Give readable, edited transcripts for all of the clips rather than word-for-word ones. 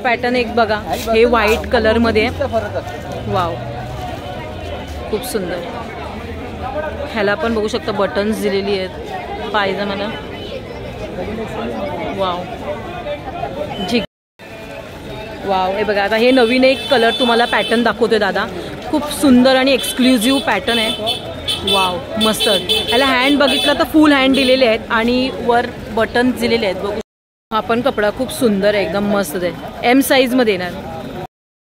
Pattern एक बघा, हे व्हाईट कलर मध्ये वाव खूप सुंदर. ह्याला पण बघू शकता बटन्स दिलेली आहेत पायजमाला. Wow झिग wow. हे बघा आता हे नवीन एक कलर तुम्हाला पॅटर्न दाखवतोय दादा. खूप सुंदर आणि एक्सक्लुझिव्ह पॅटर्न आहे. वाव मस्त. ह्याला हँड बघितलं तर फुल हँड दिलेले आहेत आणि वर बटन्स दिलेले आहेत. बघू हा पण कपडा खूप सुंदर आहे, एकदम मस्त आहे. एम साईज मध्ये येणार. बघू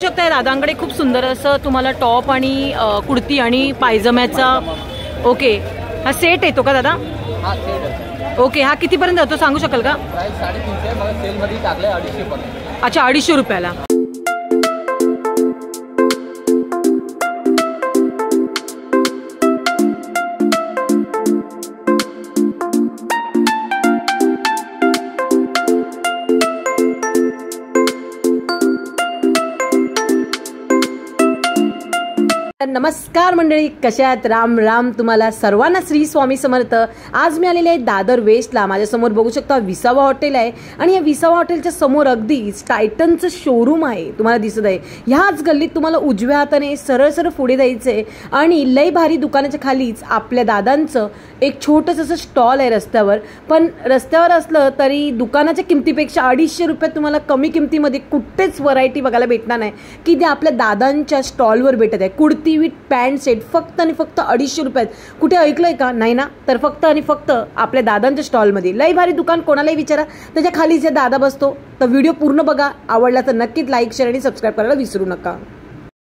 शकता दादांकडे खूप सुंदर असं तुम्हाला टॉप आणि कुर्ती आणि पायजम्याचा ओके हा सेट येतो का दादा? ओके हा कितीपर्यंत जातो सांगू शकाल का? 250. अच्छा 250 रुपयाला. नमस्कार मंडळी, कशात? राम राम तुम्हाला सर्वांना. श्री स्वामी समर्थ. आज मी आलेले आहे दादर वेस्टला. माझ्यासमोर बघू शकता विसावा हॉटेल आहे आणि या विसावा हॉटेलच्या समोर अगदी टायटनचं शोरूम आहे तुम्हाला दिसत आहे. ह्याच गल्लीत तुम्हाला उजव्या हाताने सरळ सरळ पुढे जायचंय आणि लय भारी दुकानाच्या खालीच आपल्या दादांचं एक छोटंसं असं स्टॉल आहे रस्त्यावर. पण रस्त्यावर असलं तरी दुकानाच्या किमतीपेक्षा 250 रुपयात तुम्हाला कमी किमतीमध्ये कुठेच व्हरायटी बघायला भेटणार नाही की ते आपल्या दादांच्या स्टॉलवर भेटत आहे. कुर्ती विथ पॅन्ट सेट फक्त आणि फक्त 250 रुपयात. कुठे ऐकलंय का? नाही ना? तर फक्त आणि फक्त आपल्या दादांच्या स्टॉलमध्ये. लय भारी दुकान, कोणालाही विचारा, त्याच्या खालीच हे दादा बसतो. तर व्हिडिओ पूर्ण बघा, आवडला तर नक्कीच लाईक शेअर आणि सबस्क्राईब करायला विसरू नका.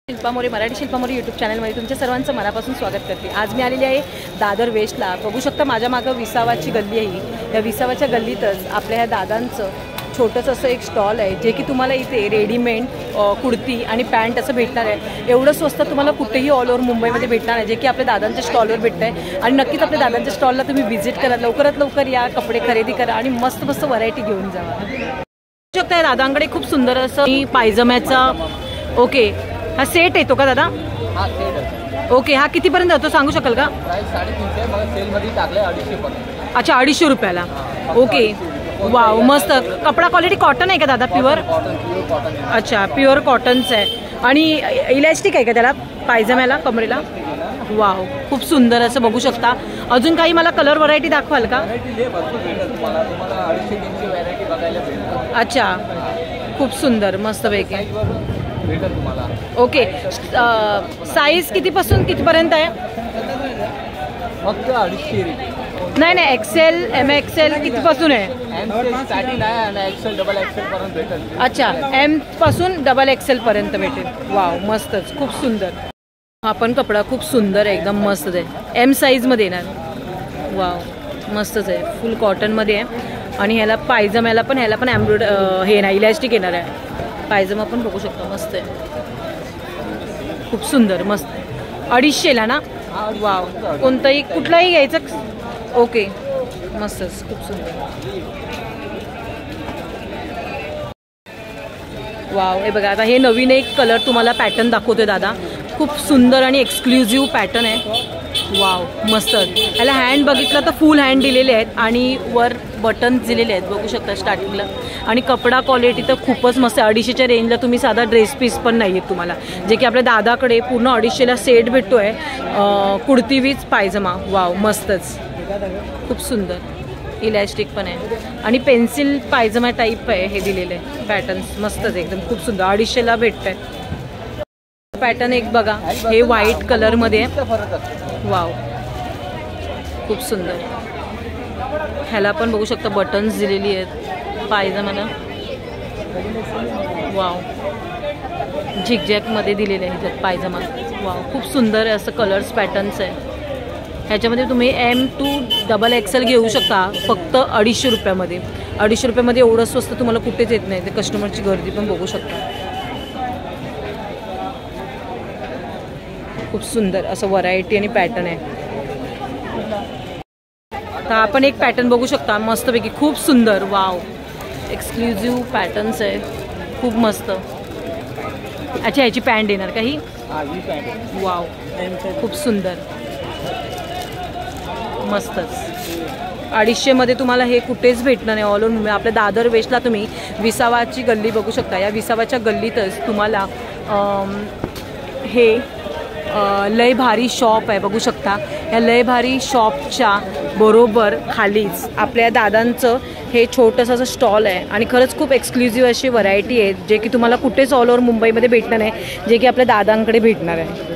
शिल्पा मोरे, मराठी शिल्पा मोरे यूट्यूब चॅनलमध्ये तुमच्या सर्वांचं मनापासून स्वागत करते. आज मी आलेली आहे दादर वेस्टला. बघू शकता माझ्या मागं विसावाची गल्ली आहे. या विसावाच्या गल्लीतच आपल्या ह्या दादांचं छोटंसं असं एक स्टॉल आहे, जे की तुम्हाला इथे रेडीमेड कुर्ती आणि पॅन्ट असं भेटणार आहे. एवढं स्वस्त तुम्हाला कुठेही ऑल ओव्हर मुंबईमध्ये भेटणार आहे, जे की आपल्या दादांच्या स्टॉलवर भेटतं आहे. आणि नक्कीच आपल्या दादांच्या स्टॉलला तुम्ही व्हिजिट करा, लवकरात लवकर या, कपडे खरेदी करा आणि मस्त मस्त व्हरायटी घेऊन जावा. बघू शकता दादांकडे खूप सुंदर असं पायजम्याचा ओके हा सेट येतो का दादा? ओके हा कितीपर्यंत जातो सांगू शकाल का? 250. अच्छा 250 रुपयाला. ओके वाव मस्त. कपडा क्वालिटी कॉटन आहे का दादा? प्युअर? अच्छा प्युअर कॉटनचं आहे. आणि इलॅस्टिक आहे का त्याला पायजम्याला, कमरेला? वाव खूप सुंदर असं बघू शकता. अजून काही मला कलर व्हरायटी दाखवाल का? अच्छा खूप सुंदर मस्त पैकी. ओके साईज कितीपासून कितीपर्यंत आहे? फक्त 250. नाही नाही एक्सेल एम एक्सेल कितीपासून आहे? अच्छा एम पासून डबल एक्सेल पर्यंत भेटेल. वाव मस्तच, खूप सुंदर. हा पण कपडा खूप सुंदर आहे, एकदम मस्त आहे. एम साईज मध्ये येणार. वाव मस्तच आहे, फुल कॉटन मध्ये आहे. आणि ह्याला पायजम्याला पण ह्याला पण हे ना इलॅस्टिक येणार आहे. पायजमा पण बघू शकतो, मस्त आहे, खूप सुंदर मस्त. 250ला ना? वाव कोणताही कुठलाही घ्यायचं. ओके मस्तच, खूप सुंदर. वाव हे बघा आता हे नवीन एक कलर तुम्हाला पॅटर्न दाखवतोय दादा. खूप सुंदर आणि एक्सक्लुझिव्ह पॅटर्न आहे. वाव मस्त. ह्याला हँड बघितलं तर फुल हँड दिलेले आहेत आणि वर बटन्स दिलेले आहेत बघू शकता स्टार्टिंगला. आणि कपडा क्वालिटी तर खूपच मस्त आहे. 250च्या रेंजला तुम्ही साधा ड्रेस पीस पण नाही आहेत तुम्हाला, जे की आपल्या दादाकडे पूर्ण 250ला सेट भेटतो आहे कुर्ती विथ पायजमा. वाव मस्तच, खूप सुंदर. इलॅस्टिक पण आहे आणि पेन्सिल पायजमा टाईप आहे हे दिलेलं आहे. पॅटर्न्स मस्तच एकदम, खूप सुंदर. 250ला भेटत आहे. पॅटर्न एक बघा, हे व्हाईट कलर मध्ये आहे. वाव खूप सुंदर. ह्याला पण बघू शकता बटन्स दिलेली आहेत पायजमाला. वाव झिगझॅग मध्ये दिलेले आहे ह्याच्यात पायजमा. वाव खूप सुंदर असं कलर्स पॅटर्न्स आहे. ह्याच्यामध्ये तुम्ही M to XXL घेऊ शकता फक्त 250 रुपयामध्ये. 250 रुपयामध्ये एवढं स्वस्त तुम्हाला कुठेच येत नाही. ते कस्टमरची गर्दी पण बघू शकता. खूप सुंदर असं व्हरायटी आणि पॅटर्न आहे. तर आपण एक पॅटर्न बघू शकता मस्तपैकी, खूप सुंदर. वाव एक्सक्लुझिव्ह पॅटर्न्स आहे, खूप मस्त. अच्छा ह्याची पॅन्ट येणार का ही? वाव खूप सुंदर मस्तच. 250मध्ये तुम्हाला हे कुठेच भेटणार नाही ऑल ओव्हर मुंबई. आपल्या दादर वेस्टला तुम्ही विसावाची गल्ली बघू शकता. या विसावाच्या गल्लीतच तुम्हाला हे लय भारी शॉप आहे बघू शकता. या लय भारी शॉपच्या बरोबर खालीच आपल्या दादांचं हे छोटंसं असं स्टॉल आहे आणि खरंच खूप एक्सक्लुझिव्ह अशी व्हरायटी आहे जे की तुम्हाला कुठेच ऑल ओव्हर मुंबईमध्ये भेटणार नाही, जे की आपल्या दादांकडे भेटणार आहे.